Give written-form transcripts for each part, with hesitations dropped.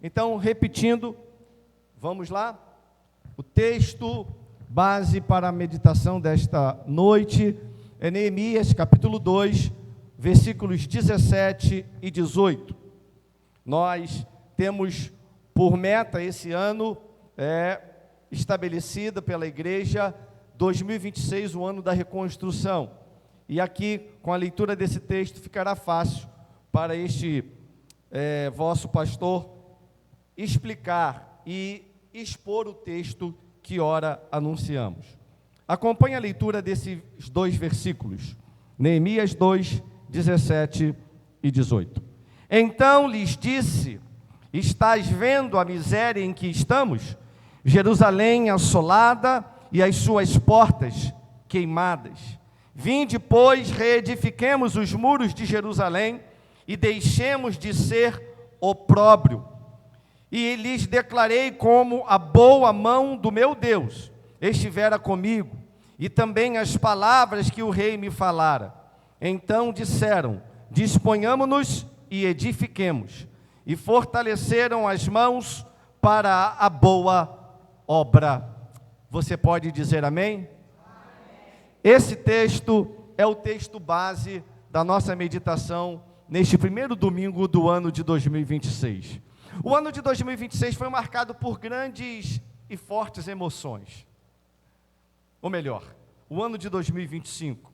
Então, repetindo, vamos lá? O texto base para a meditação desta noite é Neemias, capítulo 2, versículos 17 e 18. Nós temos por meta esse ano, estabelecida pela igreja, 2026, o ano da reconstrução. E aqui, com a leitura desse texto, ficará fácil para este vosso pastor explicar e expor o texto que ora anunciamos. Acompanhe a leitura desses dois versículos, Neemias 2, 17 e 18. Então lhes disse: estás vendo a miséria em que estamos? Jerusalém assolada e as suas portas queimadas. Vinde, pois, reedifiquemos os muros de Jerusalém e deixemos de ser opróbrio. E lhes declarei como a boa mão do meu Deus estivera comigo, e também as palavras que o rei me falara. Então disseram: disponhamo-nos e edifiquemos. E fortaleceram as mãos para a boa obra. Você pode dizer amém? Amém. Esse texto é o texto base da nossa meditação neste primeiro domingo do ano de 2026. O ano de 2026 foi marcado por grandes e fortes emoções. Ou melhor, o ano de 2025.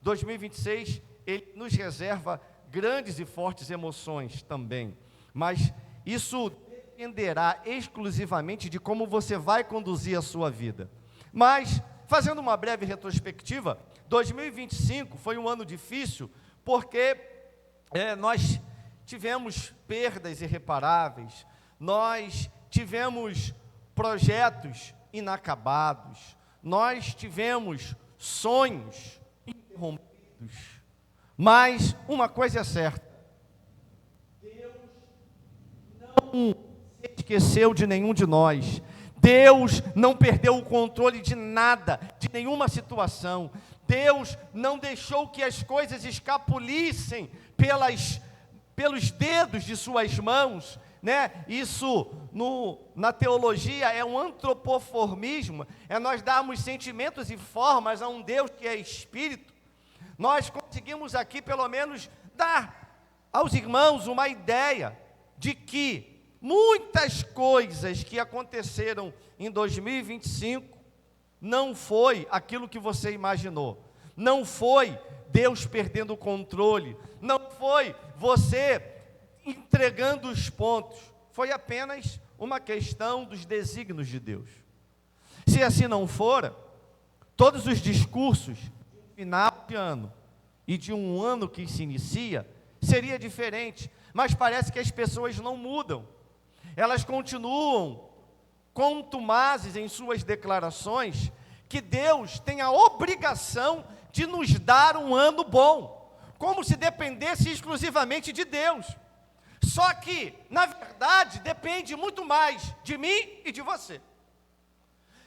2026, ele nos reserva grandes e fortes emoções também. Mas isso dependerá exclusivamente de como você vai conduzir a sua vida. Mas, fazendo uma breve retrospectiva, 2025 foi um ano difícil porque nós tivemos perdas irreparáveis, nós tivemos projetos inacabados, nós tivemos sonhos interrompidos, mas uma coisa é certa: Deus não se esqueceu de nenhum de nós. Deus não perdeu o controle de nada, de nenhuma situação. Deus não deixou que as coisas escapulissem pelos dedos de suas mãos, né? Isso na teologia é um antropoformismo, é nós darmos sentimentos e formas a um Deus que é Espírito. Nós conseguimos aqui pelo menos dar aos irmãos uma ideia de que muitas coisas que aconteceram em 2025 não foi aquilo que você imaginou, não foi Deus perdendo o controle, não foi você entregando os pontos, foi apenas uma questão dos desígnios de Deus. Se assim não fora, todos os discursos de final de ano e de um ano que se inicia, seria diferente, mas parece que as pessoas não mudam, elas continuam contumazes em suas declarações, que Deus tem a obrigação de nos dar um ano bom, como se dependesse exclusivamente de Deus. Só que, na verdade, depende muito mais de mim e de você.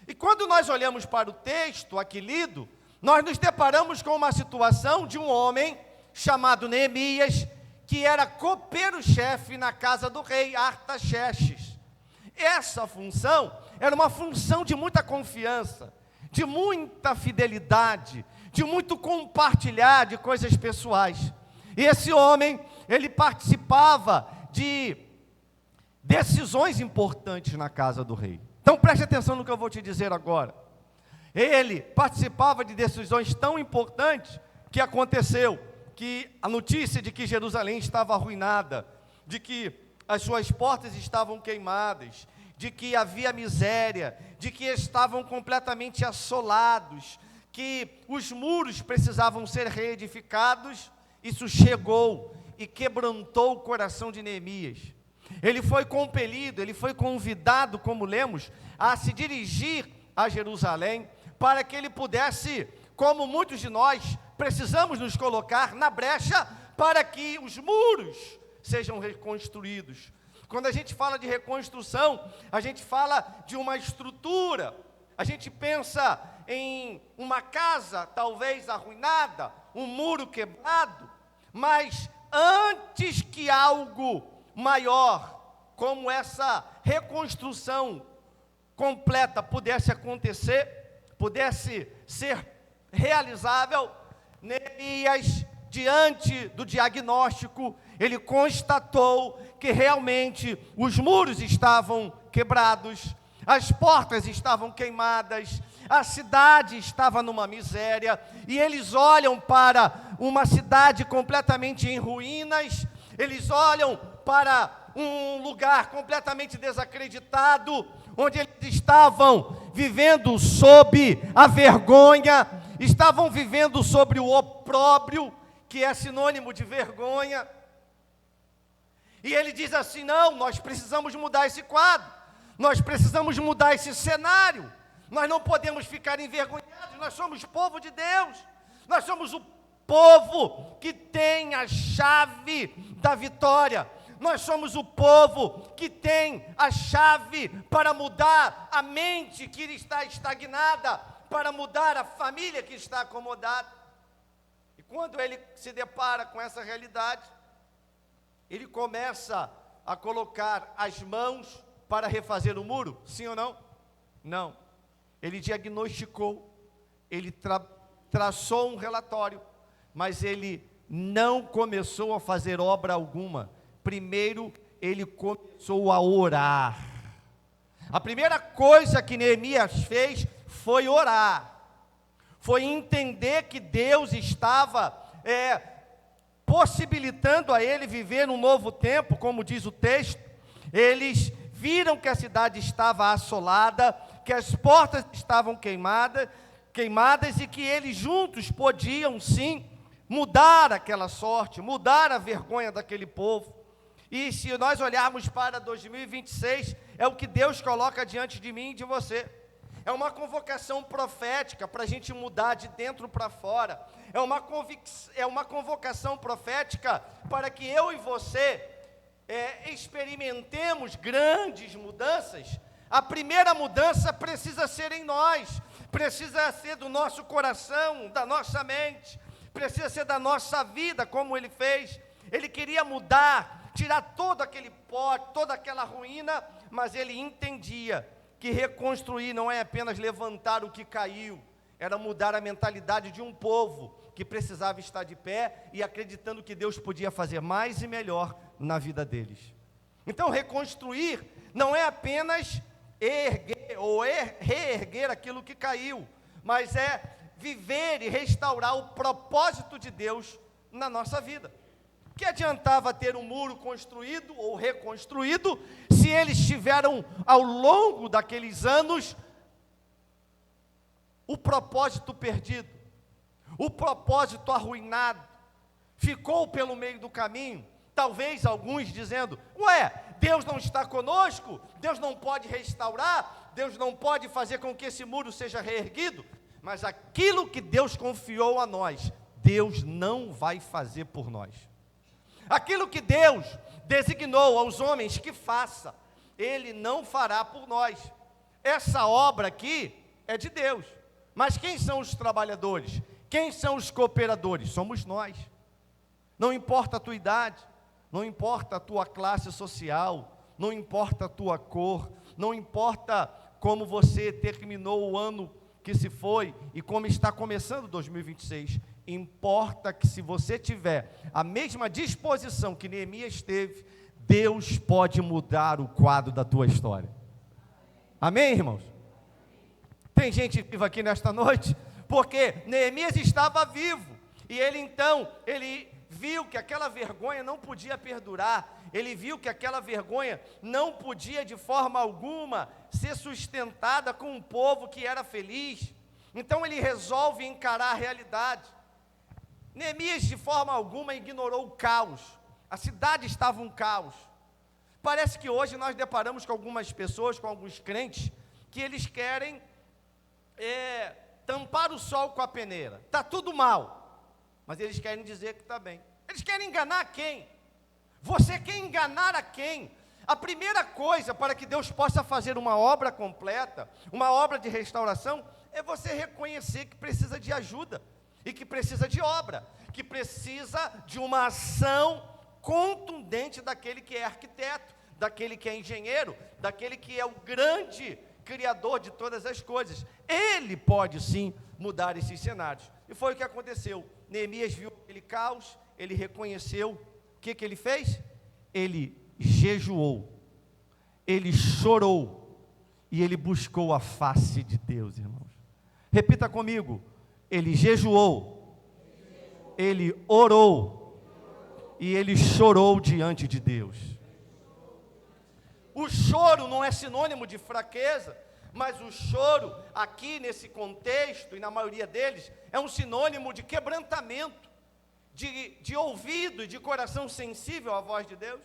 E quando nós olhamos para o texto aqui lido, nós nos deparamos com uma situação de um homem chamado Neemias, que era copeiro-chefe na casa do rei Artaxerxes. Essa função era uma função de muita confiança, de muita fidelidade, de muito compartilhar de coisas pessoais. E esse homem, ele participava de decisões importantes na casa do rei. Então preste atenção no que eu vou te dizer agora. Ele participava de decisões tão importantes que aconteceu que a notícia de que Jerusalém estava arruinada, de que as suas portas estavam queimadas, de que havia miséria, de que estavam completamente assolados, que os muros precisavam ser reedificados, isso chegou e quebrantou o coração de Neemias. Ele foi compelido, ele foi convidado, como lemos, a se dirigir a Jerusalém, para que ele pudesse, como muitos de nós, precisamos nos colocar na brecha, para que os muros sejam reconstruídos. Quando a gente fala de reconstrução, a gente fala de uma estrutura, a gente pensa em uma casa talvez arruinada, um muro quebrado, mas antes que algo maior como essa reconstrução completa pudesse acontecer, pudesse ser realizável, Neemias, diante do diagnóstico, ele constatou que realmente os muros estavam quebrados, as portas estavam queimadas, a cidade estava numa miséria, e eles olham para uma cidade completamente em ruínas, eles olham para um lugar completamente desacreditado, onde eles estavam vivendo sob a vergonha, estavam vivendo sobre o opróbrio, que é sinônimo de vergonha. E ele diz assim: não, nós precisamos mudar esse quadro, nós precisamos mudar esse cenário, nós não podemos ficar envergonhados, nós somos povo de Deus, nós somos o povo que tem a chave da vitória, nós somos o povo que tem a chave para mudar a mente que está estagnada, para mudar a família que está acomodada. E quando ele se depara com essa realidade, ele começa a colocar as mãos para refazer o muro, sim ou não? Não. Ele diagnosticou, ele traçou um relatório, mas ele não começou a fazer obra alguma. Primeiro, ele começou a orar. A primeira coisa que Neemias fez foi orar, foi entender que Deus estava possibilitando a ele viver um novo tempo, como diz o texto. Eles viram que a cidade estava assolada, que as portas estavam queimadas e que eles juntos podiam sim mudar aquela sorte, mudar a vergonha daquele povo. E se nós olharmos para 2026, é o que Deus coloca diante de mim e de você. É uma convocação profética para a gente mudar de dentro para fora. É uma convocação profética para que eu e você experimentemos grandes mudanças. A primeira mudança precisa ser em nós, precisa ser do nosso coração, da nossa mente, precisa ser da nossa vida, como ele fez. Ele queria mudar, tirar todo aquele pó, toda aquela ruína, mas ele entendia que reconstruir não é apenas levantar o que caiu, era mudar a mentalidade de um povo que precisava estar de pé e acreditando que Deus podia fazer mais e melhor na vida deles. Então, reconstruir não é apenas erguer ou reerguer aquilo que caiu, mas é viver e restaurar o propósito de Deus na nossa vida. Que adiantava ter um muro construído ou reconstruído, se eles tiveram ao longo daqueles anos o propósito perdido, o propósito arruinado, ficou pelo meio do caminho? Talvez alguns dizendo: ué, Deus não está conosco, Deus não pode restaurar, Deus não pode fazer com que esse muro seja reerguido. Mas aquilo que Deus confiou a nós, Deus não vai fazer por nós. Aquilo que Deus designou aos homens que faça, Ele não fará por nós. Essa obra aqui é de Deus. Mas quem são os trabalhadores? Quem são os cooperadores? Somos nós. Não importa a tua idade, não importa a tua classe social, não importa a tua cor, não importa como você terminou o ano que se foi e como está começando 2026. Importa que, se você tiver a mesma disposição que Neemias teve, Deus pode mudar o quadro da tua história. Amém, irmãos? Tem gente viva aqui nesta noite, porque Neemias estava vivo, e ele viu que aquela vergonha não podia perdurar, ele viu que aquela vergonha não podia de forma alguma ser sustentada com um povo que era feliz. Então ele resolve encarar a realidade. Neemias de forma alguma ignorou o caos, a cidade estava um caos. Parece que hoje nós deparamos com algumas pessoas, com alguns crentes, que eles querem tampar o sol com a peneira. Está tudo mal, mas eles querem dizer que está bem. Eles querem enganar quem? Você quer enganar a quem? A primeira coisa para que Deus possa fazer uma obra completa, uma obra de restauração, é você reconhecer que precisa de ajuda, e que precisa de obra, que precisa de uma ação contundente daquele que é arquiteto, daquele que é engenheiro, daquele que é o grande criador de todas as coisas. Ele pode sim mudar esses cenários. E foi o que aconteceu. Neemias viu aquele caos, ele reconheceu. O que ele fez? Ele jejuou, ele chorou e ele buscou a face de Deus, irmãos. Repita comigo: ele jejuou, ele orou e ele chorou diante de Deus. O choro não é sinônimo de fraqueza, mas o choro, aqui nesse contexto, e na maioria deles, é um sinônimo de quebrantamento, de ouvido e de coração sensível à voz de Deus.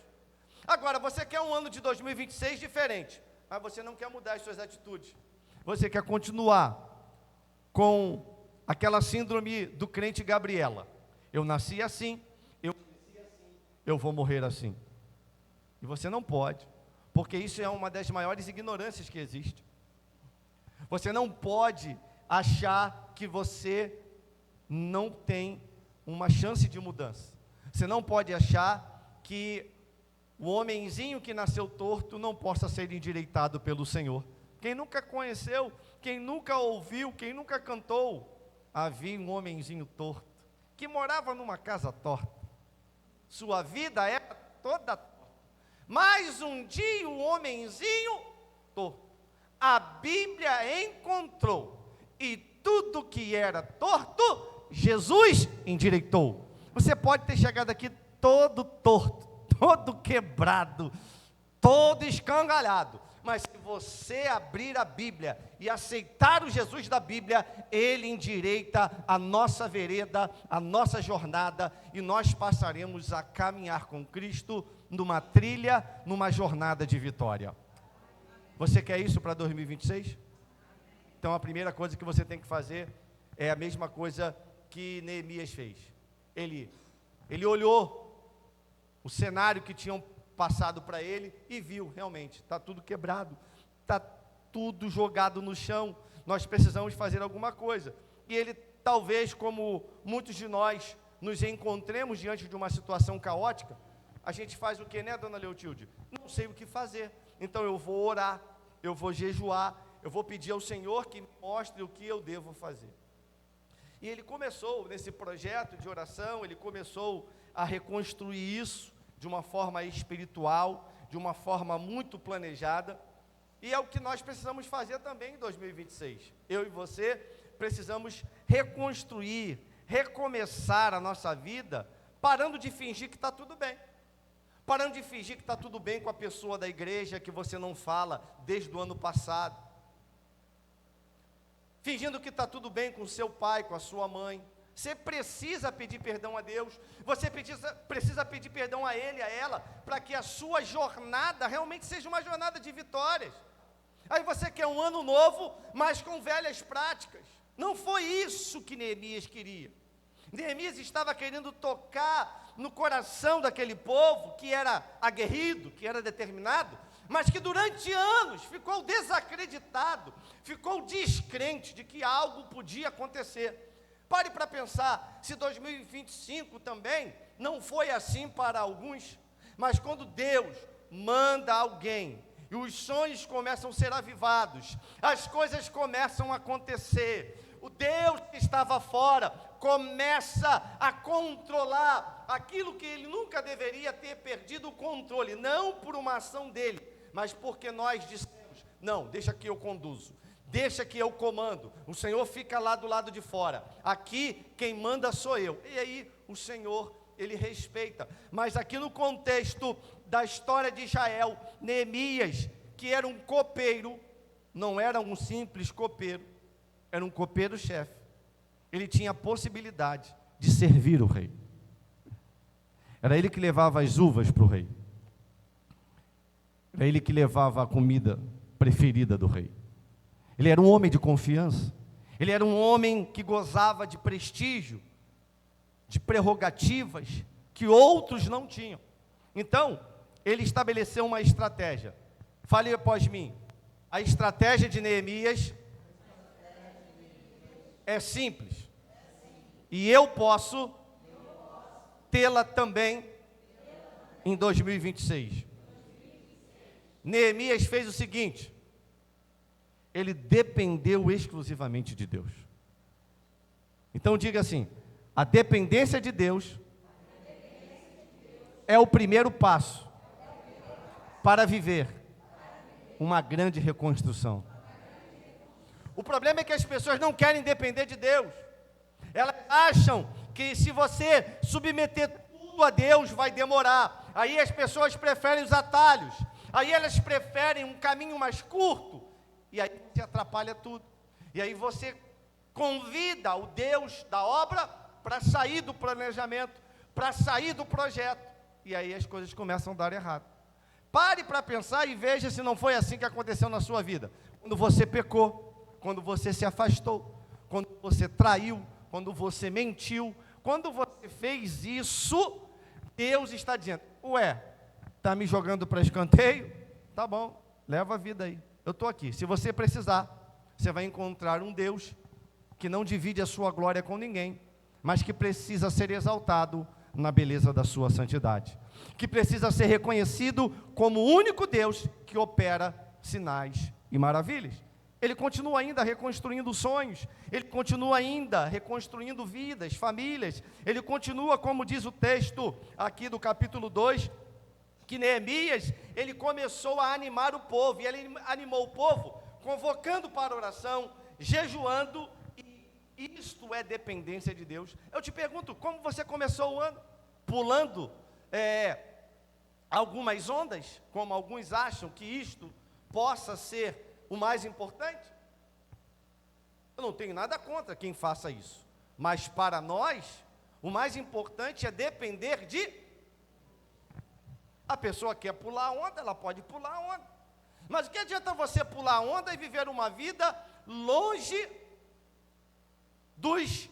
Agora, você quer um ano de 2026 diferente, mas você não quer mudar as suas atitudes. Você quer continuar com aquela síndrome do crente Gabriela. Eu nasci assim, eu vou morrer assim. E você não pode, porque isso é uma das maiores ignorâncias que existe. Você não pode achar que você não tem uma chance de mudança. Você não pode achar que o homenzinho que nasceu torto não possa ser endireitado pelo Senhor. Quem nunca conheceu, quem nunca ouviu, quem nunca cantou, havia um homenzinho torto, que morava numa casa torta. Sua vida era toda torta. Mas um dia o homenzinho torto, a Bíblia encontrou, e tudo que era torto, Jesus endireitou. Você pode ter chegado aqui todo torto, todo quebrado, todo escangalhado, mas se você abrir a Bíblia e aceitar o Jesus da Bíblia, Ele endireita a nossa vereda, a nossa jornada, e nós passaremos a caminhar com Cristo numa trilha, numa jornada de vitória. Você quer isso para 2026? Então a primeira coisa que você tem que fazer é a mesma coisa que Neemias fez. Ele olhou o cenário que tinham passado para ele e viu, realmente, está tudo quebrado, está tudo jogado no chão, nós precisamos fazer alguma coisa. E ele, talvez, como muitos de nós nos encontremos diante de uma situação caótica, a gente faz o que, né, dona Leotilde? Não sei o que fazer, então eu vou orar, eu vou jejuar, eu vou pedir ao Senhor que me mostre o que eu devo fazer. E ele começou nesse projeto de oração, ele começou a reconstruir isso de uma forma espiritual, de uma forma muito planejada, e é o que nós precisamos fazer também em 2026. Eu e você precisamos reconstruir, recomeçar a nossa vida, parando de fingir que está tudo bem. Parando de fingir que está tudo bem com a pessoa da igreja que você não fala desde o ano passado. Fingindo que está tudo bem com o seu pai, com a sua mãe. Você precisa pedir perdão a Deus, você precisa pedir perdão a Ele, a ela, para que a sua jornada realmente seja uma jornada de vitórias. Aí você quer um ano novo, mas com velhas práticas. Não foi isso que Neemias queria. Neemias estava querendo tocar no coração daquele povo, que era aguerrido, que era determinado, mas que durante anos ficou desacreditado, ficou descrente de que algo podia acontecer. Pare para pensar, se 2025 também não foi assim para alguns, mas quando Deus manda alguém, e os sonhos começam a ser avivados, as coisas começam a acontecer, o Deus que estava fora começa a controlar aquilo que ele nunca deveria ter perdido o controle, não por uma ação dele, mas porque nós dissemos, não, deixa que eu conduzo, deixa que eu comando, o Senhor fica lá do lado de fora, aqui quem manda sou eu. E aí o Senhor, Ele respeita. Mas aqui no contexto da história de Israel, Neemias, que era um copeiro, não era um simples copeiro, era um copeiro-chefe, ele tinha a possibilidade de servir o rei. Era ele que levava as uvas para o rei, era ele que levava a comida preferida do rei. Ele era um homem de confiança, ele era um homem que gozava de prestígio, de prerrogativas que outros não tinham. Então, ele estabeleceu uma estratégia. Fale após mim. A estratégia de Neemias é simples. E eu posso tê-la também em 2026. Neemias fez o seguinte: ele dependeu exclusivamente de Deus. Então diga assim: a dependência de Deus é o primeiro passo para viver uma grande reconstrução. O problema é que as pessoas não querem depender de Deus. Elas acham que se você submeter tudo a Deus vai demorar. Aí as pessoas preferem os atalhos. Aí elas preferem um caminho mais curto. E aí você atrapalha tudo. E aí você convida o Deus da obra para sair do planejamento, para sair do projeto. E aí as coisas começam a dar errado. Pare para pensar e veja se não foi assim que aconteceu na sua vida. Quando você pecou, quando você se afastou, quando você traiu, quando você mentiu, quando você fez isso, Deus está dizendo: ué, está me jogando para escanteio? Tá bom, leva a vida aí, eu estou aqui. Se você precisar, você vai encontrar um Deus que não divide a sua glória com ninguém, mas que precisa ser exaltado na beleza da sua santidade, que precisa ser reconhecido como o único Deus que opera sinais e maravilhas. Ele continua ainda reconstruindo sonhos, ele continua ainda reconstruindo vidas, famílias, ele continua, como diz o texto aqui do capítulo 2, que Neemias, ele começou a animar o povo, e ele animou o povo, convocando para oração, jejuando, e isto é dependência de Deus. Eu te pergunto, como você começou o ano? Pulando algumas ondas, como alguns acham que isto possa ser o mais importante? Eu não tenho nada contra quem faça isso, mas para nós, o mais importante é depender de... A pessoa quer pular a onda, ela pode pular a onda, mas o que adianta você pular a onda e viver uma vida longe dos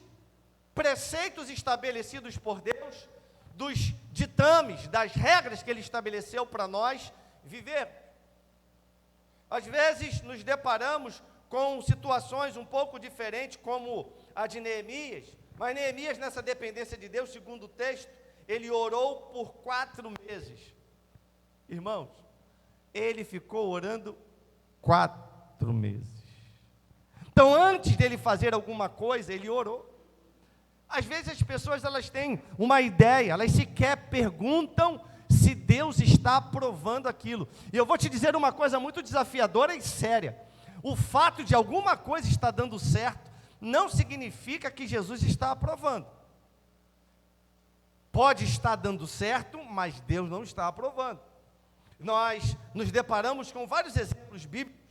preceitos estabelecidos por Deus, dos ditames, das regras que Ele estabeleceu para nós viver? Às vezes nos deparamos com situações um pouco diferentes, como a de Neemias, mas Neemias, nessa dependência de Deus, segundo o texto, ele orou por 4 meses. Irmãos, ele ficou orando 4 meses. Então, antes dele fazer alguma coisa, ele orou. Às vezes as pessoas, elas têm uma ideia, elas sequer perguntam se Deus está aprovando aquilo. E eu vou te dizer uma coisa muito desafiadora e séria: o fato de alguma coisa estar dando certo, não significa que Jesus está aprovando. Pode estar dando certo, mas Deus não está aprovando. Nós nos deparamos com vários exemplos bíblicos,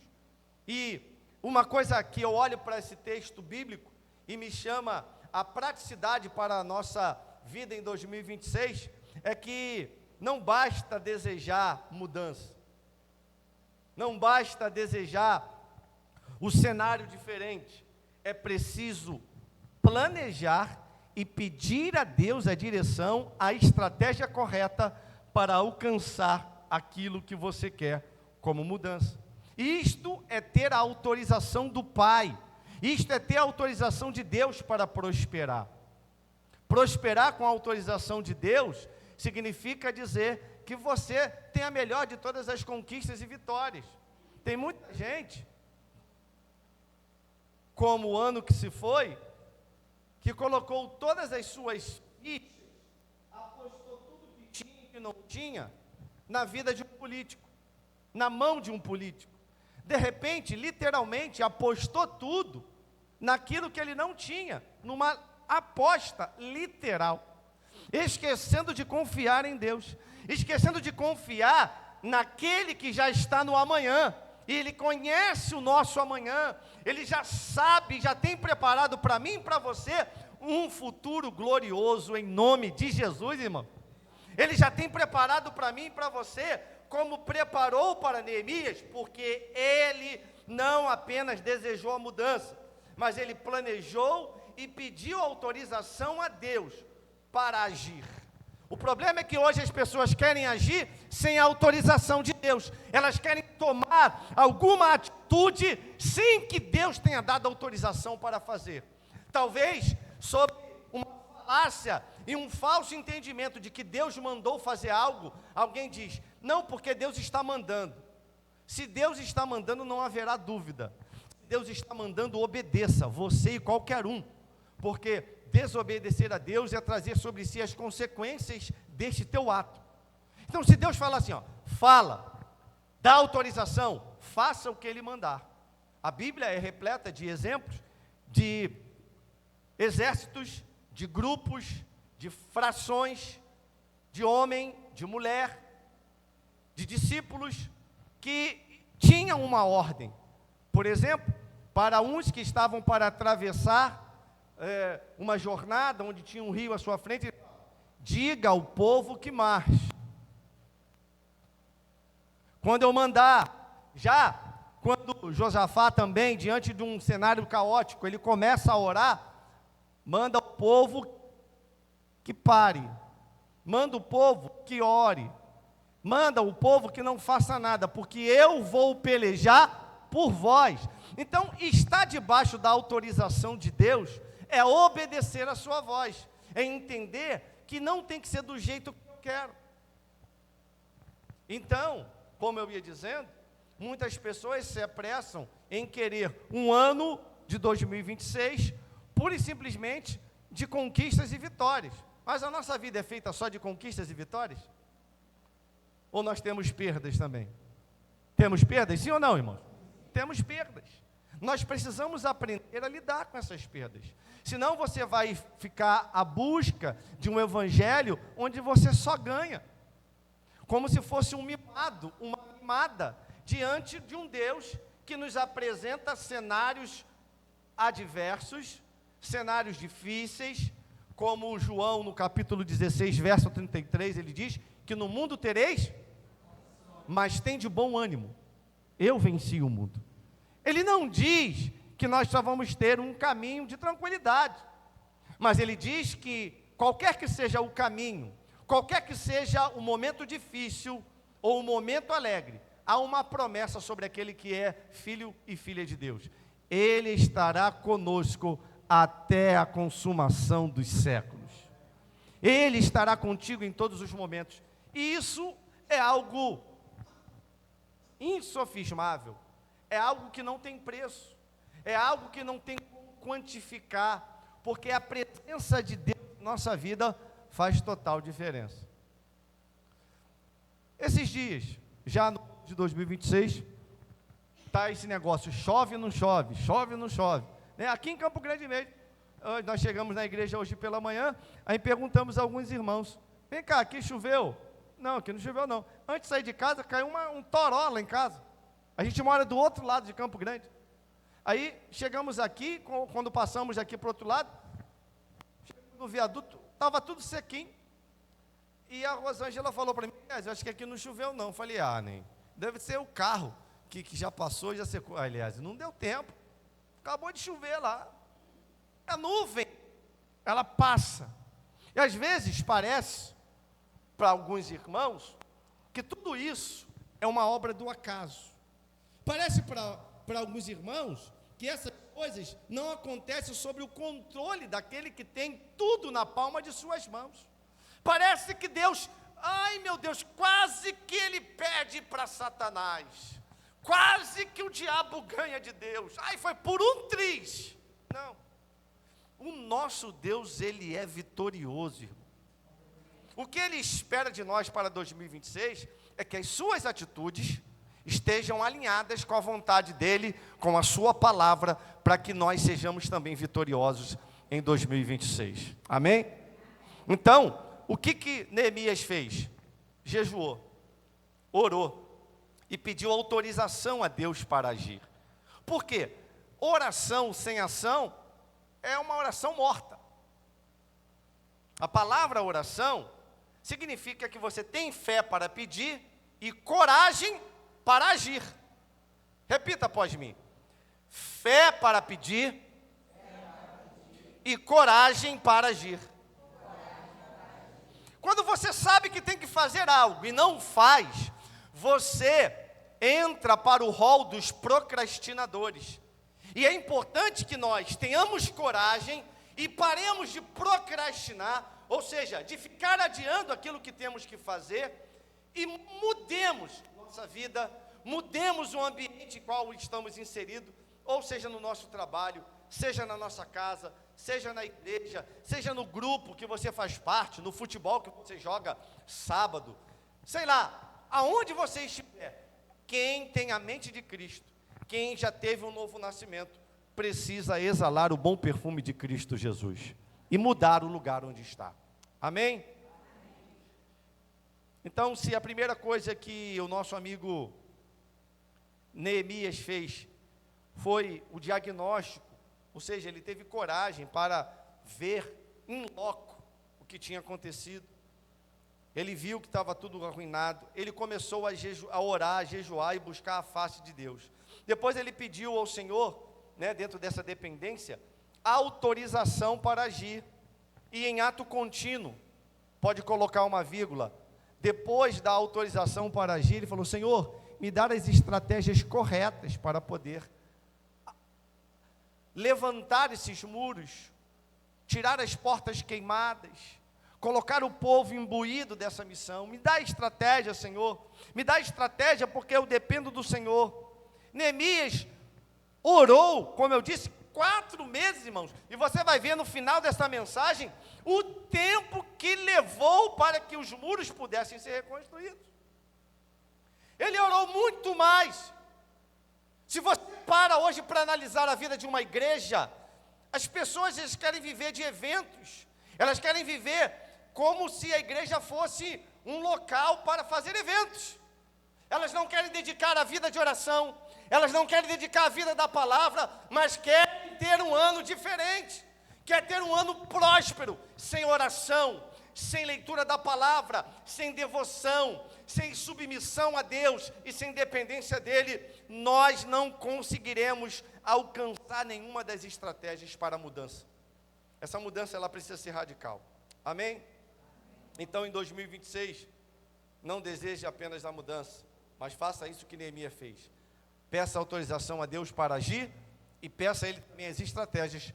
e uma coisa que eu olho para esse texto bíblico e me chama a praticidade para a nossa vida em 2026, é que não basta desejar mudança, não basta desejar o cenário diferente, é preciso planejar e pedir a Deus a direção, a estratégia correta para alcançar aquilo que você quer como mudança. Isto é ter a autorização do Pai, isto é ter a autorização de Deus para prosperar. Prosperar com a autorização de Deus significa dizer que você tem a melhor de todas as conquistas e vitórias. Tem muita gente, como o ano que se foi, que colocou todas as suas fichas, apostou tudo que tinha e que não tinha, na vida de um político, na mão de um político. De repente, literalmente, apostou tudo naquilo que ele não tinha, numa aposta literal, esquecendo de confiar em Deus, esquecendo de confiar naquele que já está no amanhã. E Ele conhece o nosso amanhã, Ele já sabe, já tem preparado para mim e para você um futuro glorioso em nome de Jesus, irmão. Ele já tem preparado para mim e para você, como preparou para Neemias, porque ele não apenas desejou a mudança, mas ele planejou e pediu autorização a Deus para agir. O problema é que hoje as pessoas querem agir sem a autorização de Deus. Elas querem tomar alguma atitude sem que Deus tenha dado autorização para fazer. Talvez sob uma falácia e um falso entendimento de que Deus mandou fazer algo, alguém diz: não, porque Deus está mandando. Se Deus está mandando, não haverá dúvida. Se Deus está mandando, obedeça, você e qualquer um, porque desobedecer a Deus é trazer sobre si as consequências deste teu ato. Então, se Deus fala assim, ó, fala, dá autorização, faça o que Ele mandar. A Bíblia é repleta de exemplos de exércitos, de grupos, de frações, de homem, de mulher, de discípulos que tinham uma ordem. Por exemplo, para uns que estavam para atravessar uma jornada onde tinha um rio à sua frente, diga ao povo que marche. Quando eu mandar, quando Josafá também, diante de um cenário caótico, ele começa a orar, manda o povo que pare, manda o povo que ore, manda o povo que não faça nada, porque eu vou pelejar por vós. Então, estar debaixo da autorização de Deus é obedecer a sua voz, é entender que não tem que ser do jeito que eu quero. Então, como eu ia dizendo, muitas pessoas se apressam em querer um ano de 2026, pura e simplesmente de conquistas e vitórias. Mas a nossa vida é feita só de conquistas e vitórias? Ou nós temos perdas também? Temos perdas, sim ou não, irmãos? Temos perdas. Nós precisamos aprender a lidar com essas perdas. Senão você vai ficar à busca de um evangelho onde você só ganha. Como se fosse um mimado, uma mimada, diante de um Deus que nos apresenta cenários adversos, cenários difíceis, como João no capítulo 16, verso 33, ele diz que no mundo tereis, mas tem de bom ânimo, eu venci o mundo. Ele não diz que nós só vamos ter um caminho de tranquilidade, mas ele diz que qualquer que seja o caminho, qualquer que seja o momento difícil ou o momento alegre, há uma promessa sobre aquele que é filho e filha de Deus. Ele estará conosco até a consumação dos séculos. Ele estará contigo em todos os momentos. E isso é algo insofismável, é algo que não tem preço, é algo que não tem como quantificar, porque a presença de Deus em nossa vida faz total diferença. Esses dias, já no ano de 2026, está esse negócio, chove ou não chove, chove ou não chove. Aqui em Campo Grande mesmo, nós chegamos na igreja hoje pela manhã, aí perguntamos a alguns irmãos, vem cá, aqui choveu? Não, aqui não choveu não. Antes de sair de casa, caiu um toró lá em casa. A gente mora do outro lado de Campo Grande. Aí, chegamos aqui, quando passamos aqui para o outro lado, no viaduto, estava tudo sequinho. E a Rosângela falou para mim, eu acho que aqui não choveu não. Eu falei, nem. Deve ser o carro que já passou, já secou. Aliás, não deu tempo. Acabou de chover lá. A nuvem, ela passa. E às vezes parece, para alguns irmãos, que tudo isso é uma obra do acaso. Parece para alguns irmãos que essas coisas não acontecem sob o controle daquele que tem tudo na palma de suas mãos. Parece que Deus, ai meu Deus, quase que ele pede para Satanás, quase que o diabo ganha de Deus, ai foi por um triz. Não, o nosso Deus, ele é vitorioso, irmão. O que ele espera de nós para 2026 é que as suas atitudes estejam alinhadas com a vontade dele, com a sua palavra, para que nós sejamos também vitoriosos em 2026, amém? Então, o que Neemias fez? Jejuou, orou e pediu autorização a Deus para agir. Por quê? Oração sem ação é uma oração morta. A palavra oração significa que você tem fé para pedir e coragem para agir. Repita após mim: fé para pedir e coragem para agir. Quando você sabe que tem que fazer algo e não faz, você entra para o rol dos procrastinadores. E é importante que nós tenhamos coragem e paremos de procrastinar, ou seja, de ficar adiando aquilo que temos que fazer, e mudemos nossa vida, mudemos o ambiente em qual estamos inseridos, ou seja no nosso trabalho, seja na nossa casa, seja na igreja, seja no grupo que você faz parte, no futebol que você joga sábado, sei lá, aonde você estiver. Quem tem a mente de Cristo, quem já teve um novo nascimento, precisa exalar o bom perfume de Cristo Jesus e mudar o lugar onde está. Amém? Então, se a primeira coisa que o nosso amigo Neemias fez foi o diagnóstico, ou seja, ele teve coragem para ver em loco o que tinha acontecido. Ele viu que estava tudo arruinado, ele começou a orar, a jejuar e buscar a face de Deus. Depois ele pediu ao Senhor, dentro dessa dependência, autorização para agir. E em ato contínuo, pode colocar uma vírgula, depois da autorização para agir, ele falou: Senhor, me dá as estratégias corretas para poder levantar esses muros, tirar as portas queimadas, colocar o povo imbuído dessa missão. Me dá estratégia, Senhor, me dá estratégia, porque eu dependo do Senhor. Neemias orou, como eu disse, 4 meses, irmãos, e você vai ver no final dessa mensagem, o tempo que levou para que os muros pudessem ser reconstruídos. Ele orou muito mais. Se você para hoje para analisar a vida de uma igreja, as pessoas elas querem viver de eventos, elas querem viver como se a igreja fosse um local para fazer eventos. Elas não querem dedicar a vida de oração, elas não querem dedicar a vida da palavra, mas querem ter um ano diferente, quer ter um ano próspero, sem oração, sem leitura da palavra, sem devoção, sem submissão a Deus e sem dependência dEle. Nós não conseguiremos alcançar nenhuma das estratégias para a mudança. Essa mudança ela precisa ser radical. Amém? Então em 2026, não deseje apenas a mudança, mas faça isso que Neemias fez. Peça autorização a Deus para agir e peça a Ele também as estratégias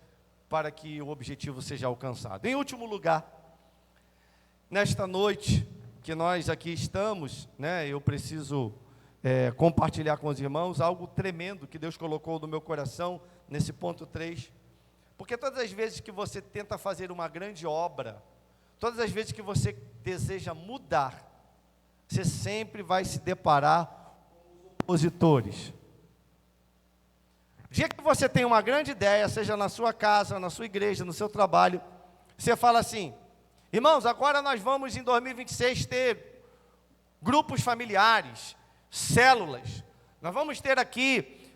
para que o objetivo seja alcançado. Em último lugar, nesta noite que nós aqui estamos, eu preciso compartilhar com os irmãos algo tremendo que Deus colocou no meu coração, nesse ponto 3, porque todas as vezes que você tenta fazer uma grande obra, todas as vezes que você deseja mudar, você sempre vai se deparar com opositores. O dia que você tem uma grande ideia, seja na sua casa, na sua igreja, no seu trabalho, você fala assim: irmãos, agora nós vamos em 2026 ter grupos familiares, células, nós vamos ter aqui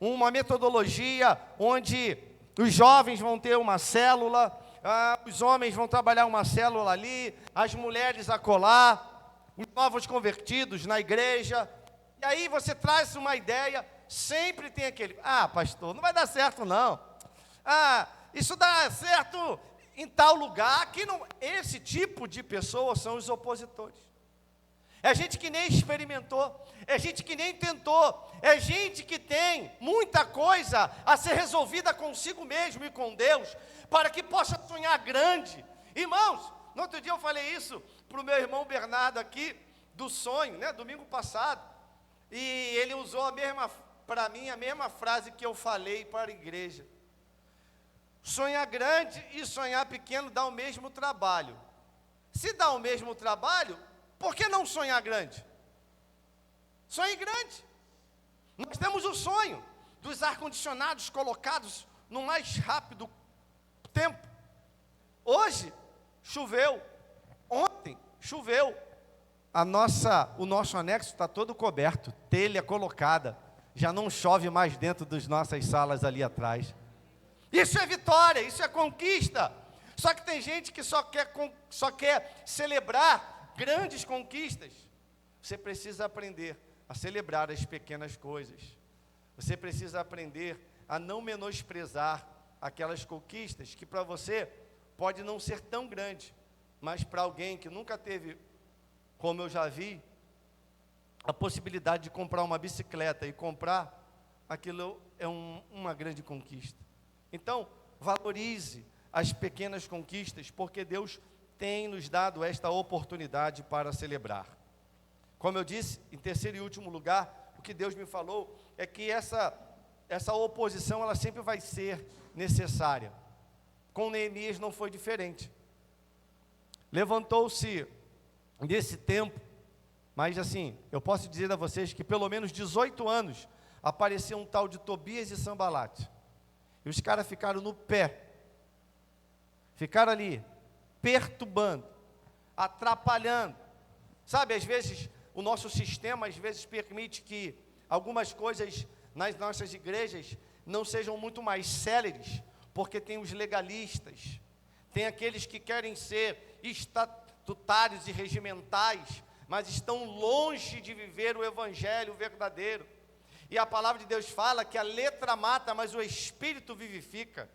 uma metodologia onde os jovens vão ter uma célula, os homens vão trabalhar uma célula ali, as mulheres acolá, os novos convertidos na igreja. E aí você traz uma ideia, sempre tem aquele: pastor, não vai dar certo não, isso dá certo em tal lugar, que não. Esse tipo de pessoas são os opositores. É gente que nem experimentou, é gente que nem tentou, é gente que tem muita coisa a ser resolvida consigo mesmo e com Deus, para que possa sonhar grande. Irmãos, no outro dia eu falei isso para o meu irmão Bernardo aqui, do sonho, domingo passado, e ele usou para mim a mesma frase que eu falei para a igreja: sonhar grande e sonhar pequeno dá o mesmo trabalho. Se dá o mesmo trabalho, por que não sonhar grande? Sonhe grande. Nós temos o sonho dos ar-condicionados colocados no mais rápido tempo. Hoje choveu, ontem choveu, o nosso anexo está todo coberto, telha colocada, já não chove mais dentro das nossas salas ali atrás. Isso é vitória, isso é conquista. Só que tem gente que só quer celebrar grandes conquistas. Você precisa aprender a celebrar as pequenas coisas. Você precisa aprender a não menosprezar aquelas conquistas que para você pode não ser tão grande, mas para alguém que nunca teve, como eu já vi, a possibilidade de comprar uma bicicleta e comprar, aquilo é uma grande conquista. Então, valorize as pequenas conquistas, porque Deus tem nos dado esta oportunidade para celebrar. Como eu disse, em terceiro e último lugar, o que Deus me falou é que essa oposição, ela sempre vai ser necessária. Com Neemias não foi diferente. Levantou-se nesse tempo, mas assim, eu posso dizer a vocês que pelo menos 18 anos, apareceu um tal de Tobias e Sambalate. E os caras ficaram no pé. Ficaram ali, perturbando, atrapalhando. Sabe, às vezes, o nosso sistema, às vezes, permite que algumas coisas nas nossas igrejas não sejam muito mais céleres, porque tem os legalistas, tem aqueles que querem ser estatutários e regimentais, mas estão longe de viver o evangelho verdadeiro. E a palavra de Deus fala que a letra mata, mas o espírito vivifica.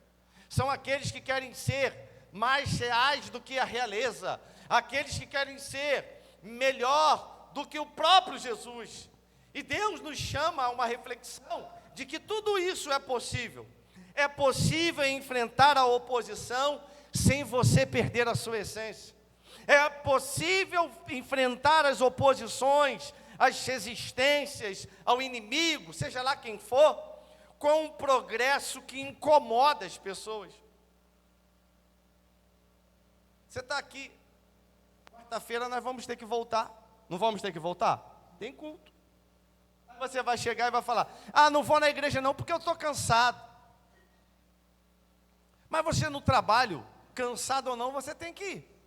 São aqueles que querem ser mais reais do que a realeza, aqueles que querem ser melhor do que o próprio Jesus. E Deus nos chama a uma reflexão de que tudo isso é possível. É possível enfrentar a oposição sem você perder a sua essência. É possível enfrentar as oposições, as resistências ao inimigo, seja lá quem for, com um progresso que incomoda as pessoas. Você está aqui, quarta-feira nós vamos ter que voltar. Não vamos ter que voltar? Tem culto. Você vai chegar e vai falar: ah, não vou na igreja não porque eu estou cansado. Mas você no trabalho, cansado ou não, você tem que ir.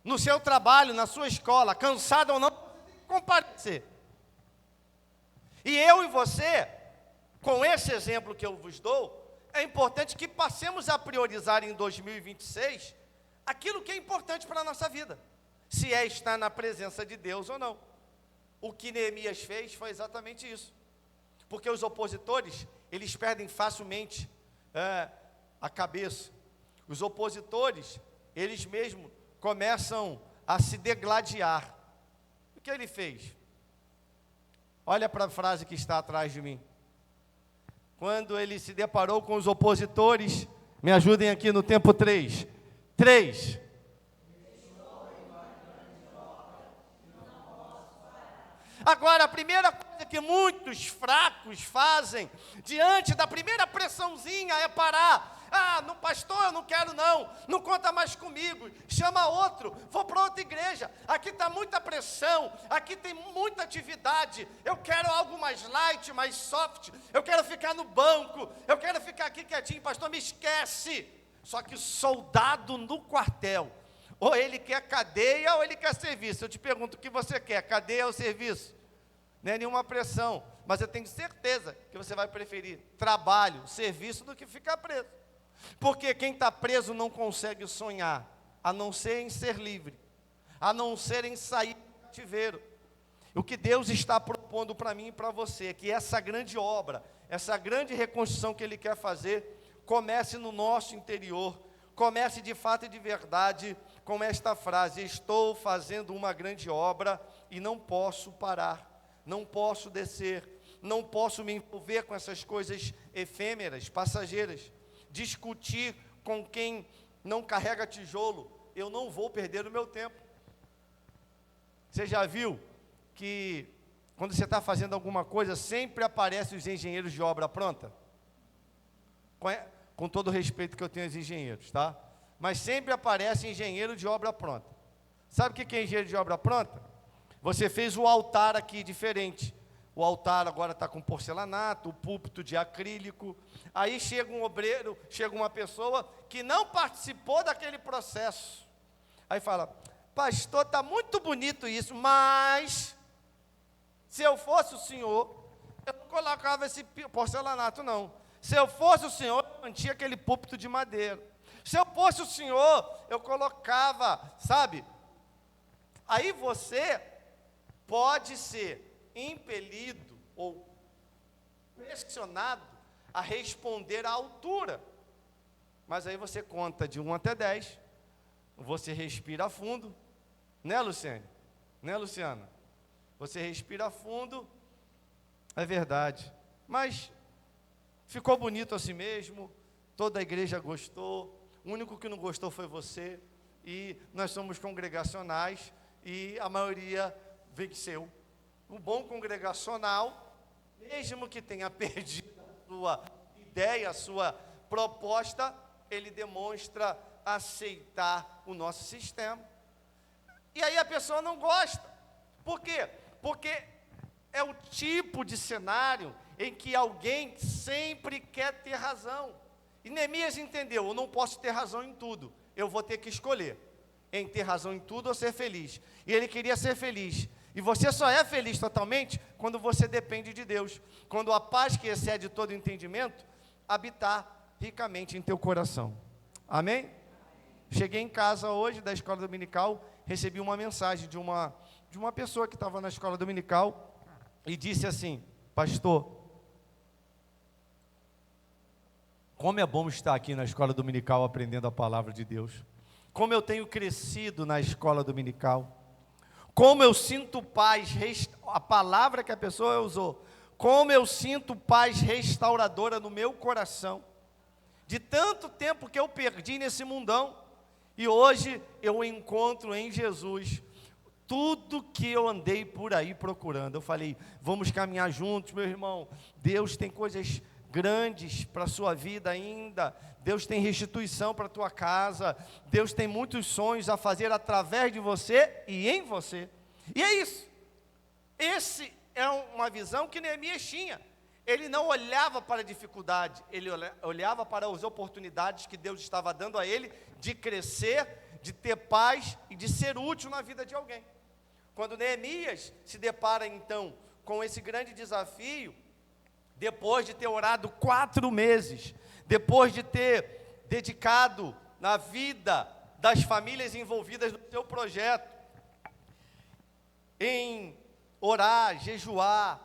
No seu trabalho, na sua escola, cansado ou não, você tem que comparecer. E eu e você, com esse exemplo que eu vos dou, é importante que passemos a priorizar em 2026 aquilo que é importante para a nossa vida, se é estar na presença de Deus ou não. O que Neemias fez foi exatamente isso, porque os opositores, eles perdem facilmente a cabeça. Os opositores, eles mesmos começam a se degladiar. O que ele fez? Olha para a frase que está atrás de mim. Quando ele se deparou com os opositores, me ajudem aqui no tempo 3. 3. Agora, a primeira coisa que muitos fracos fazem, diante da primeira pressãozinha, é parar. Ah, no pastor eu não quero não conta mais comigo, chama outro, vou para outra igreja, aqui está muita pressão, aqui tem muita atividade, eu quero algo mais light, mais soft, eu quero ficar no banco, eu quero ficar aqui quietinho, pastor, me esquece. Só que soldado no quartel, ou ele quer cadeia ou ele quer serviço. Eu te pergunto, o que você quer, cadeia ou serviço? Não é nenhuma pressão, mas eu tenho certeza que você vai preferir trabalho, serviço, do que ficar preso. Porque quem está preso não consegue sonhar, a não ser em ser livre, a não ser em sair do cativeiro. O que Deus está propondo para mim e para você é que essa grande obra, essa grande reconstrução que Ele quer fazer, comece no nosso interior, comece de fato e de verdade com esta frase: estou fazendo uma grande obra e não posso parar, não posso descer, não posso me envolver com essas coisas efêmeras, passageiras. Discutir com quem não carrega tijolo, eu não vou perder o meu tempo. Você já viu que quando você está fazendo alguma coisa, sempre aparecem os engenheiros de obra pronta? Com todo o respeito que eu tenho aos engenheiros, tá? Mas sempre aparece engenheiro de obra pronta. Sabe o que é engenheiro de obra pronta? Você fez o altar aqui diferente. O altar agora está com porcelanato, o púlpito de acrílico. Aí chega um obreiro, chega uma pessoa que não participou daquele processo. Aí fala: pastor, está muito bonito isso, mas se eu fosse o senhor, eu não colocava esse porcelanato não. Se eu fosse o senhor, eu mantinha aquele púlpito de madeira. Se eu fosse o senhor, eu colocava, sabe? Aí você pode ser impelido ou pressionado a responder à altura. Mas aí você conta de 1 até 10, você respira fundo, né, Luciane? Né, Luciana? Você respira fundo, é verdade, mas ficou bonito assim mesmo, toda a igreja gostou, o único que não gostou foi você, e nós somos congregacionais, e a maioria venceu. O bom congregacional, mesmo que tenha perdido a sua ideia, a sua proposta, ele demonstra aceitar o nosso sistema. E aí a pessoa não gosta. Por quê? Porque é o tipo de cenário em que alguém sempre quer ter razão. E Neemias entendeu, eu não posso ter razão em tudo, eu vou ter que escolher em ter razão em tudo ou ser feliz. E ele queria ser feliz. E você só é feliz totalmente quando você depende de Deus. Quando a paz que excede todo entendimento habitar ricamente em teu coração. Amém? Cheguei em casa hoje da escola dominical, recebi uma mensagem de uma pessoa que estava na escola dominical e disse assim: pastor, como é bom estar aqui na escola dominical aprendendo a palavra de Deus. Como eu tenho crescido na escola dominical. Como eu sinto paz, a palavra que a pessoa usou, como eu sinto paz restauradora no meu coração, de tanto tempo que eu perdi nesse mundão, e hoje eu encontro em Jesus tudo que eu andei por aí procurando. Eu falei, vamos caminhar juntos, meu irmão, Deus tem coisas grandes para a sua vida ainda, Deus tem restituição para a tua casa, Deus tem muitos sonhos a fazer através de você e em você, e é isso. Esse é uma visão que Neemias tinha. Ele não olhava para a dificuldade, ele olhava para as oportunidades que Deus estava dando a ele, de crescer, de ter paz e de ser útil na vida de alguém. Quando Neemias se depara então com esse grande desafio, depois de ter orado 4 meses, depois de ter dedicado na vida das famílias envolvidas no seu projeto, em orar, jejuar,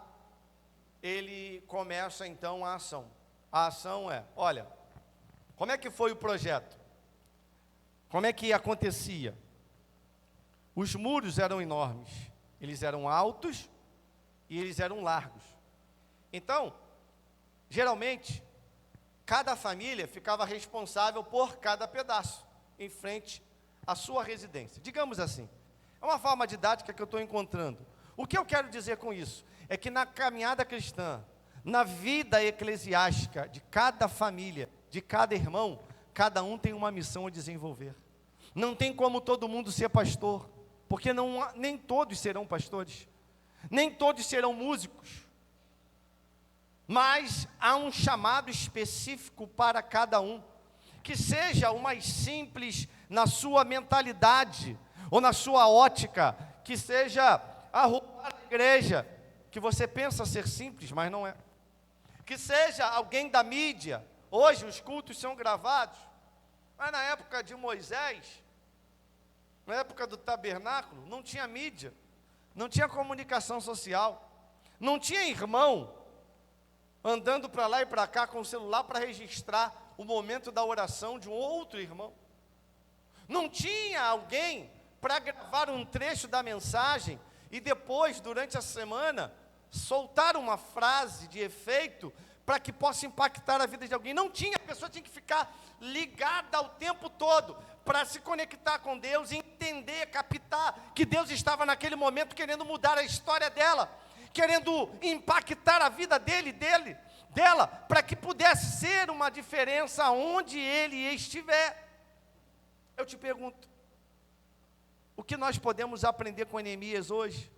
ele começa então a ação. A ação é, olha, como é que foi o projeto? Como é que acontecia? Os muros eram enormes, eles eram altos e eles eram largos. Então, geralmente, cada família ficava responsável por cada pedaço, em frente à sua residência. Digamos assim, é uma forma didática que eu estou encontrando. O que eu quero dizer com isso? É que na caminhada cristã, na vida eclesiástica de cada família, de cada irmão, cada um tem uma missão a desenvolver. Não tem como todo mundo ser pastor, porque nem todos serão pastores, nem todos serão músicos, mas há um chamado específico para cada um, que seja o mais simples na sua mentalidade, ou na sua ótica, que seja arrumar a igreja, que você pensa ser simples, mas não é. Que seja alguém da mídia. Hoje os cultos são gravados, mas na época de Moisés, na época do tabernáculo, não tinha mídia, não tinha comunicação social, não tinha irmão andando para lá e para cá com o celular para registrar o momento da oração de um outro irmão. Não tinha alguém para gravar um trecho da mensagem e depois, durante a semana, soltar uma frase de efeito para que possa impactar a vida de alguém. Não tinha, a pessoa tinha que ficar ligada o tempo todo para se conectar com Deus, entender, captar que Deus estava naquele momento querendo mudar a história dela, querendo impactar a vida dela, para que pudesse ser uma diferença onde ele estiver. Eu te pergunto, o que nós podemos aprender com Neemias hoje?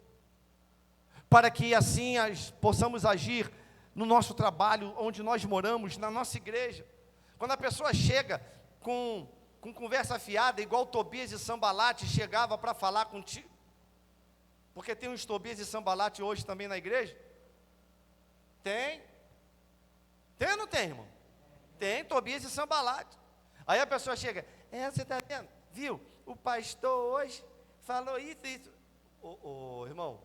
Para que assim possamos agir no nosso trabalho, onde nós moramos, na nossa igreja. Quando a pessoa chega com conversa afiada, igual Tobias e Sambalate chegava para falar contigo, porque tem uns Tobias e Sambalate hoje também na igreja? Tem ou não tem, irmão? Tem Tobias e Sambalate. Aí a pessoa chega, você está vendo? Viu? O pastor hoje falou isso. Irmão,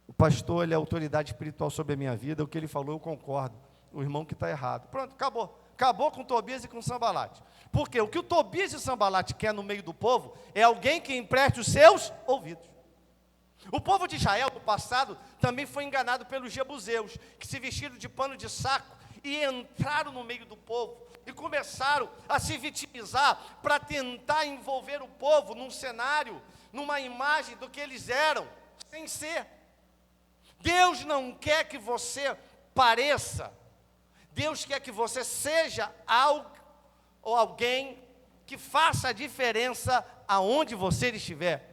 o pastor, ele é autoridade espiritual sobre a minha vida, o que ele falou eu concordo, o irmão que está errado. Pronto, acabou com Tobias e com Sambalate. Porque o que o Tobias e Sambalate quer no meio do povo, é alguém que empreste os seus ouvidos. O povo de Israel, no passado, também foi enganado pelos jebuseus, que se vestiram de pano de saco, e entraram no meio do povo, e começaram a se vitimizar para tentar envolver o povo num cenário, numa imagem do que eles eram, sem ser. Deus não quer que você pareça, Deus quer que você seja algo ou alguém que faça a diferença aonde você estiver.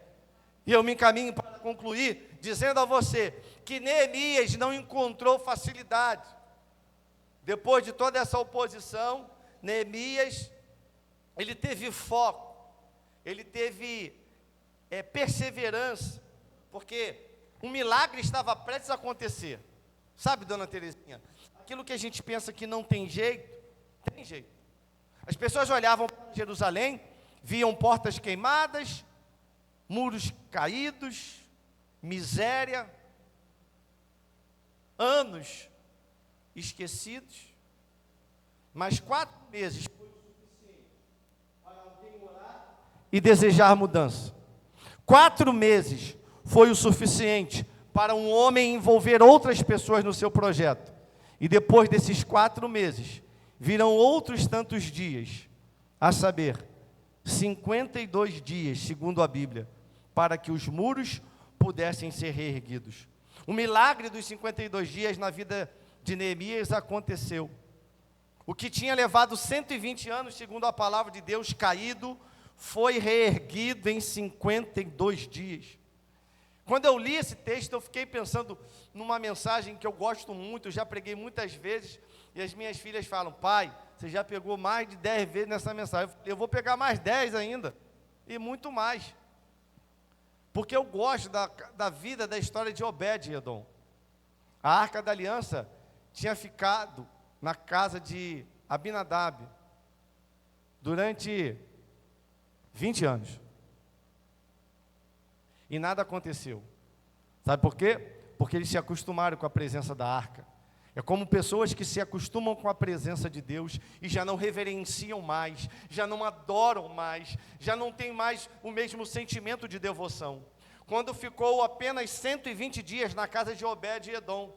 E eu me encaminho para concluir, dizendo a você, que Neemias não encontrou facilidade. Depois de toda essa oposição, Neemias, ele teve foco, ele teve perseverança, porque um milagre estava prestes a acontecer. Sabe, dona Terezinha, aquilo que a gente pensa que não tem jeito, tem jeito. As pessoas olhavam para Jerusalém, viam portas queimadas, muros caídos, miséria, anos esquecidos, mas 4 meses foi o suficiente para alguém orar e desejar mudança. 4 meses foi o suficiente para um homem envolver outras pessoas no seu projeto. E depois desses 4 meses, virão outros tantos dias, a saber, 52 dias, segundo a Bíblia, para que os muros pudessem ser reerguidos. O milagre dos 52 dias na vida de Neemias aconteceu. O que tinha levado 120 anos, segundo a palavra de Deus, caído, foi reerguido em 52 dias. Quando eu li esse texto, eu fiquei pensando numa mensagem que eu gosto muito, eu já preguei muitas vezes, e as minhas filhas falam: pai, você já pegou mais de 10 vezes nessa mensagem. Eu vou pegar mais 10 ainda, e muito mais. Porque eu gosto da vida, da história de Obed-Edom. A Arca da Aliança tinha ficado na casa de Abinadab durante 20 anos. E nada aconteceu. Sabe por quê? Porque eles se acostumaram com a presença da arca. É como pessoas que se acostumam com a presença de Deus e já não reverenciam mais, já não adoram mais, já não tem mais o mesmo sentimento de devoção. Quando ficou apenas 120 dias na casa de Obed-Edom,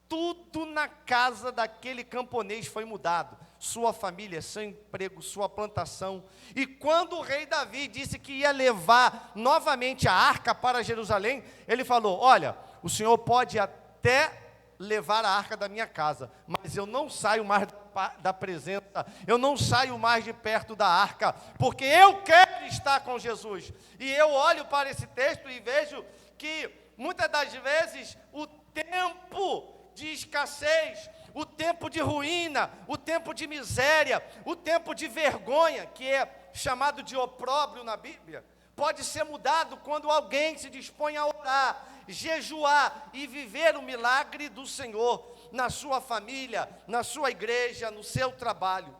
tudo na casa daquele camponês foi mudado. Sua família, seu emprego, sua plantação. E quando o rei Davi disse que ia levar novamente a arca para Jerusalém, ele falou: olha, o senhor pode até levar a arca da minha casa, mas eu não saio mais da presença, eu não saio mais de perto da arca, porque eu quero estar com Jesus. E eu olho para esse texto e vejo que muitas das vezes o tempo de escassez, o tempo de ruína, o tempo de miséria, o tempo de vergonha, que é chamado de opróbrio na Bíblia, pode ser mudado quando alguém se dispõe a orar, jejuar e viver o milagre do Senhor na sua família, na sua igreja, no seu trabalho.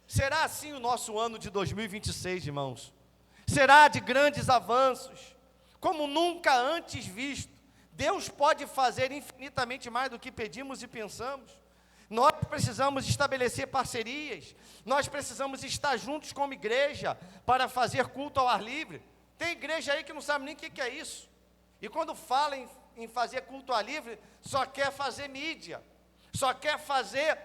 Será assim o nosso ano de 2026, irmãos? Será de grandes avanços, como nunca antes visto. Deus pode fazer infinitamente mais do que pedimos e pensamos. Nós precisamos estabelecer parcerias, nós precisamos estar juntos como igreja para fazer culto ao ar livre. Tem igreja aí que não sabe nem o que é isso. E quando fala em fazer culto ao ar livre, só quer fazer mídia, só quer fazer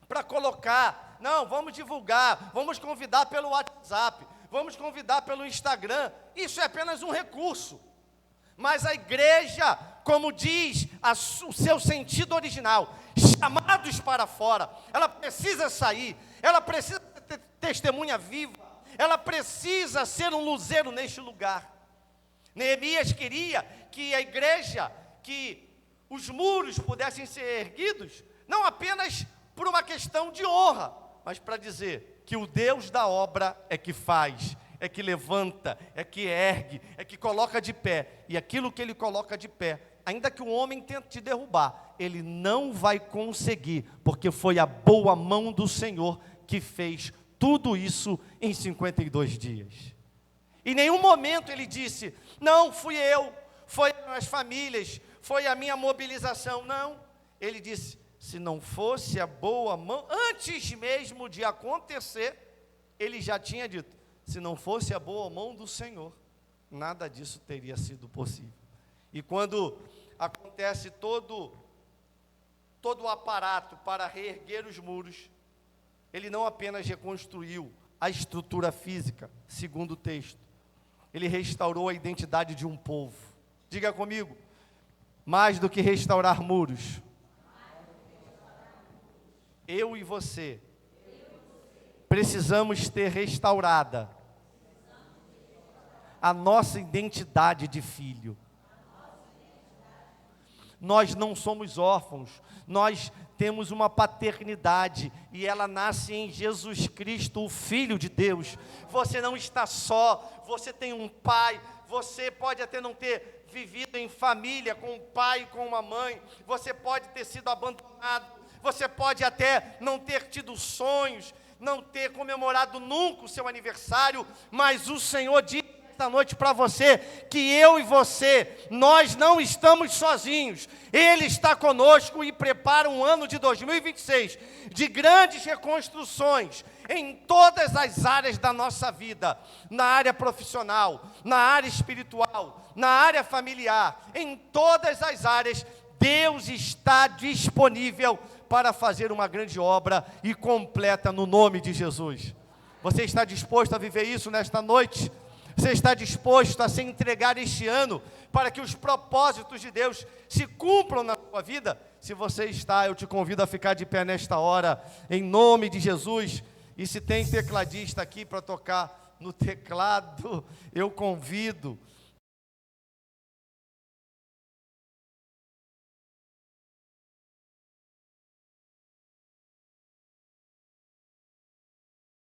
para colocar. Não, vamos divulgar, vamos convidar pelo WhatsApp, vamos convidar pelo Instagram. Isso é apenas um recurso. Mas a igreja, como diz o seu sentido original, chamados para fora, ela precisa sair, ela precisa ter testemunha viva, ela precisa ser um luzeiro neste lugar. Neemias queria que a igreja, que os muros pudessem ser erguidos, não apenas por uma questão de honra, mas para dizer que o Deus da obra é que faz, é que levanta, é que ergue, é que coloca de pé. E aquilo que ele coloca de pé, ainda que o homem tente te derrubar, ele não vai conseguir, porque foi a boa mão do Senhor que fez tudo isso em 52 dias. Em nenhum momento ele disse: não, fui eu, foi as famílias, foi a minha mobilização. Não, ele disse: se não fosse a boa mão, antes mesmo de acontecer, ele já tinha dito: se não fosse a boa mão do Senhor, nada disso teria sido possível. E quando acontece todo o aparato para reerguer os muros, ele não apenas reconstruiu a estrutura física, segundo o texto, ele restaurou a identidade de um povo. Diga comigo, mais do que restaurar muros, eu e você precisamos ter restaurada a nossa identidade de filho. Nós não somos órfãos, nós temos uma paternidade, e ela nasce em Jesus Cristo, o Filho de Deus. Você não está só, você tem um pai, você pode até não ter vivido em família, com um pai e com uma mãe, você pode ter sido abandonado, você pode até não ter tido sonhos, não ter comemorado nunca o seu aniversário, mas o Senhor diz esta noite para você, que eu e você, nós não estamos sozinhos, Ele está conosco e prepara um ano de 2026, de grandes reconstruções, em todas as áreas da nossa vida, na área profissional, na área espiritual, na área familiar, em todas as áreas, Deus está disponível para fazer uma grande obra e completa no nome de Jesus. Você está disposto a viver isso nesta noite? Você está disposto a se entregar este ano para que os propósitos de Deus se cumpram na sua vida? Se você está, eu te convido a ficar de pé nesta hora, em nome de Jesus. E se tem tecladista aqui para tocar no teclado, eu convido.